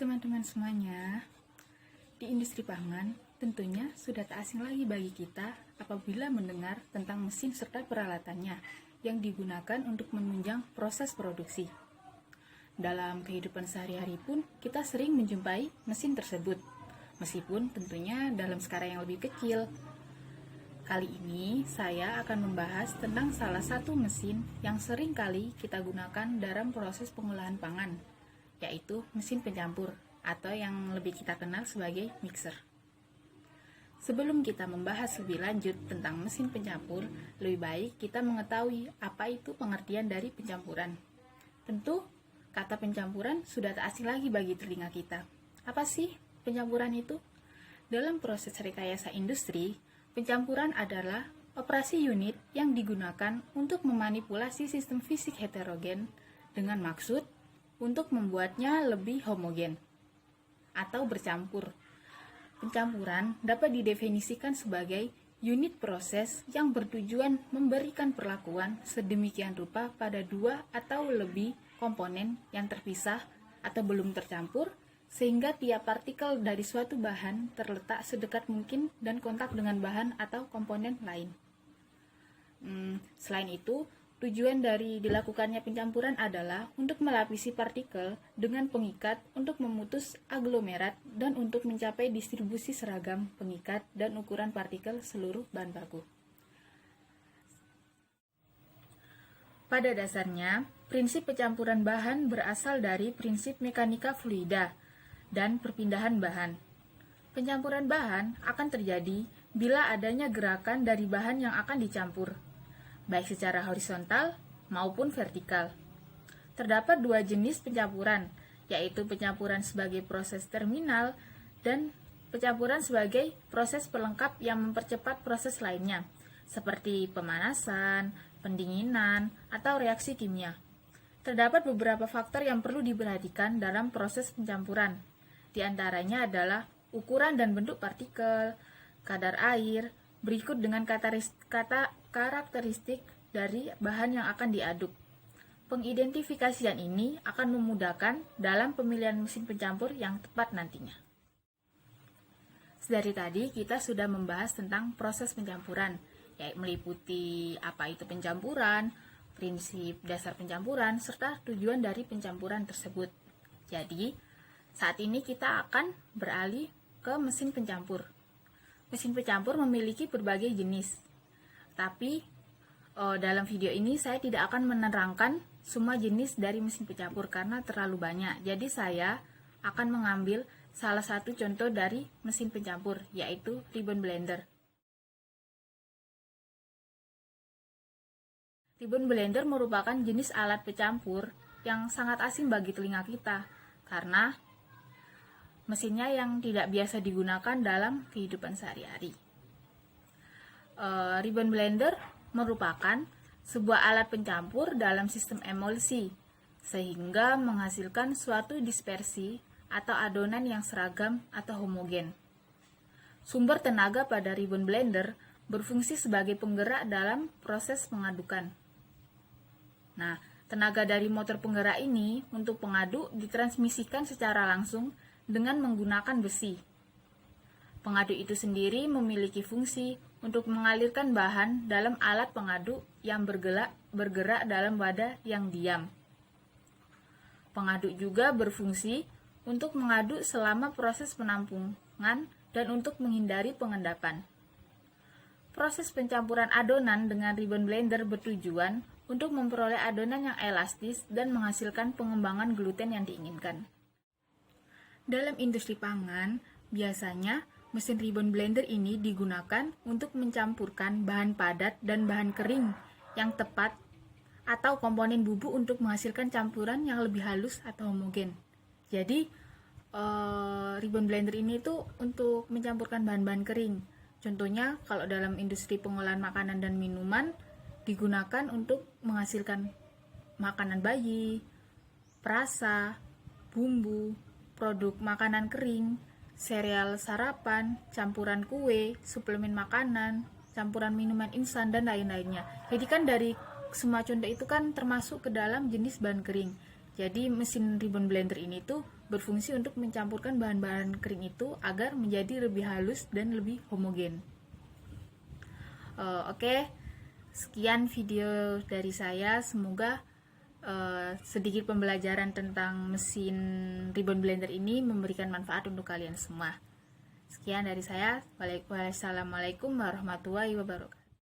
teman-teman semuanya. Di industri pangan, tentunya sudah tak asing lagi bagi kita apabila mendengar tentang mesin serta peralatannya yang digunakan untuk menunjang proses produksi. Dalam kehidupan sehari-hari pun kita sering menjumpai mesin tersebut, meskipun tentunya dalam skala yang lebih kecil. Kali ini saya akan membahas tentang salah satu mesin yang sering kali kita gunakan dalam proses pengolahan pangan, yaitu mesin pencampur atau yang lebih kita kenal sebagai mixer. Sebelum kita membahas lebih lanjut tentang mesin pencampur, lebih baik kita mengetahui apa itu pengertian dari pencampuran. Tentu, kata pencampuran sudah tak asing lagi bagi telinga kita. Apa sih pencampuran itu? Dalam proses rekayasa industri, pencampuran adalah operasi unit yang digunakan untuk memanipulasi sistem fisik heterogen dengan maksud untuk membuatnya lebih homogen atau bercampur. Pencampuran dapat didefinisikan sebagai unit proses yang bertujuan memberikan perlakuan sedemikian rupa pada dua atau lebih komponen yang terpisah atau belum tercampur, sehingga tiap partikel dari suatu bahan terletak sedekat mungkin dan kontak dengan bahan atau komponen lain. Selain itu, tujuan dari dilakukannya pencampuran adalah untuk melapisi partikel dengan pengikat untuk memutus aglomerat dan untuk mencapai distribusi seragam pengikat dan ukuran partikel seluruh bahan baku. Pada dasarnya, prinsip pencampuran bahan berasal dari prinsip mekanika fluida dan perpindahan bahan. Pencampuran bahan akan terjadi bila adanya gerakan dari bahan yang akan dicampur, baik secara horizontal maupun vertikal. Terdapat dua jenis pencampuran, yaitu pencampuran sebagai proses terminal dan pencampuran sebagai proses pelengkap yang mempercepat proses lainnya, seperti pemanasan, pendinginan, atau reaksi kimia. Terdapat beberapa faktor yang perlu diperhatikan dalam proses pencampuran. Di antaranya adalah ukuran dan bentuk partikel, kadar air, berikut dengan karakteristik dari bahan yang akan diaduk. Pengidentifikasian ini akan memudahkan dalam pemilihan mesin pencampur yang tepat nantinya. Dari tadi kita sudah membahas tentang proses pencampuran, yaitu meliputi apa itu pencampuran, prinsip dasar pencampuran, serta tujuan dari pencampuran tersebut. Jadi, saat ini kita akan beralih ke mesin pencampur. Mesin pencampur memiliki berbagai jenis, tapi dalam video ini saya tidak akan menerangkan semua jenis dari mesin pencampur karena terlalu banyak. Jadi saya akan mengambil salah satu contoh dari mesin pencampur, yaitu ribbon blender. Ribbon blender merupakan jenis alat pencampur yang sangat asing bagi telinga kita karena mesinnya yang tidak biasa digunakan dalam kehidupan sehari-hari. Ribbon blender merupakan sebuah alat pencampur dalam sistem emulsi, sehingga menghasilkan suatu dispersi atau adonan yang seragam atau homogen. Sumber tenaga pada ribbon blender berfungsi sebagai penggerak dalam proses pengadukan. Nah, tenaga dari motor penggerak ini untuk pengaduk ditransmisikan secara langsung dengan menggunakan besi. Pengaduk itu sendiri memiliki fungsi untuk mengalirkan bahan dalam alat pengaduk yang bergerak dalam wadah yang diam. Pengaduk juga berfungsi untuk mengaduk selama proses penampungan dan untuk menghindari pengendapan. Proses pencampuran adonan dengan ribbon blender bertujuan untuk memperoleh adonan yang elastis dan menghasilkan pengembangan gluten yang diinginkan. Dalam industri pangan, biasanya mesin ribbon blender ini digunakan untuk mencampurkan bahan padat dan bahan kering yang tepat atau komponen bubuk untuk menghasilkan campuran yang lebih halus atau homogen. Jadi, ribbon blender ini tuh untuk mencampurkan bahan-bahan kering. Contohnya, kalau dalam industri pengolahan makanan dan minuman, digunakan untuk menghasilkan makanan bayi, perasa, bumbu, produk makanan kering, sereal sarapan, campuran kue, suplemen makanan, campuran minuman instan, dan lain-lainnya. Jadi kan dari semua contoh itu kan termasuk ke dalam jenis bahan kering. Jadi mesin ribbon blender ini tuh berfungsi untuk mencampurkan bahan-bahan kering itu agar menjadi lebih halus dan lebih homogen. Oke, sekian video dari saya. Semoga sedikit pembelajaran tentang mesin ribbon blender ini memberikan manfaat untuk kalian semua. Sekian dari saya. Wassalamualaikum warahmatullahi wabarakatuh.